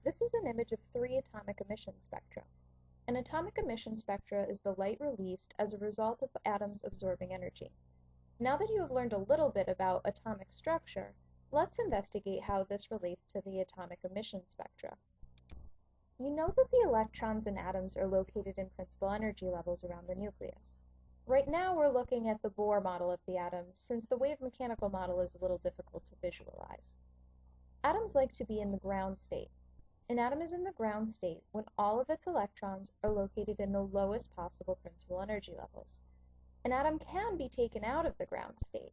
This is an image of 3 atomic emission spectra. An atomic emission spectra is the light released as a result of atoms absorbing energy. Now that you have learned a little bit about atomic structure, let's investigate how this relates to the atomic emission spectra. You know that the electrons in atoms are located in principal energy levels around the nucleus. Right now we're looking at the Bohr model of the atom, since the wave mechanical model is a little difficult to visualize. Atoms like to be in the ground state. An atom is in the ground state when all of its electrons are located in the lowest possible principal energy levels. An atom can be taken out of the ground state.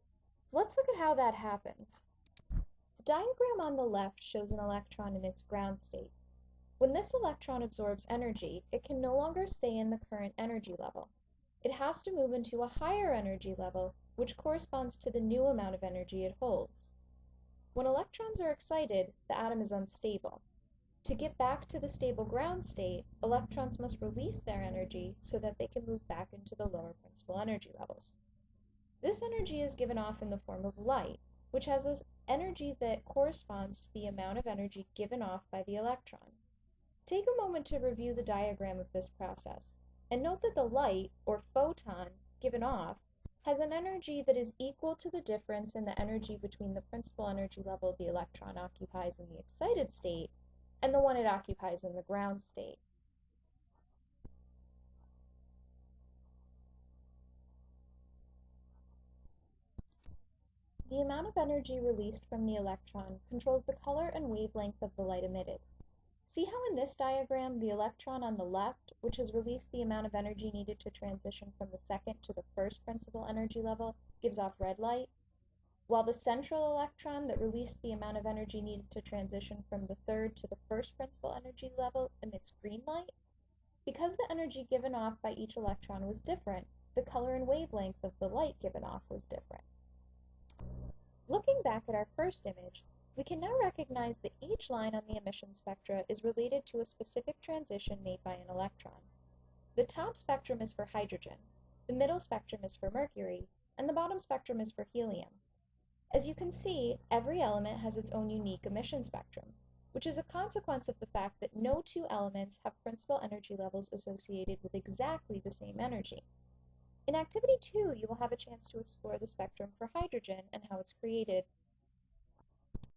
Let's look at how that happens. The diagram on the left shows an electron in its ground state. When this electron absorbs energy, it can no longer stay in the current energy level. It has to move into a higher energy level, which corresponds to the new amount of energy it holds. When electrons are excited, the atom is unstable. To get back to the stable ground state, electrons must release their energy so that they can move back into the lower principal energy levels. This energy is given off in the form of light, which has an energy that corresponds to the amount of energy given off by the electron. Take a moment to review the diagram of this process, and note that the light, or photon, given off has an energy that is equal to the difference in the energy between the principal energy level the electron occupies in the excited state and the one it occupies in the ground state. The amount of energy released from the electron controls the color and wavelength of the light emitted. See how in this diagram the electron on the left, which has released the amount of energy needed to transition from the second to the first principal energy level, gives off red light, while the central electron that released the amount of energy needed to transition from the third to the first principal energy level emits green light? Because the energy given off by each electron was different, the color and wavelength of the light given off was different. Looking back at our first image, we can now recognize that each line on the emission spectra is related to a specific transition made by an electron. The top spectrum is for hydrogen, the middle spectrum is for mercury, and the bottom spectrum is for helium. As you can see, every element has its own unique emission spectrum, which is a consequence of the fact that no two elements have principal energy levels associated with exactly the same energy. In Activity 2, you will have a chance to explore the spectrum for hydrogen and how it's created,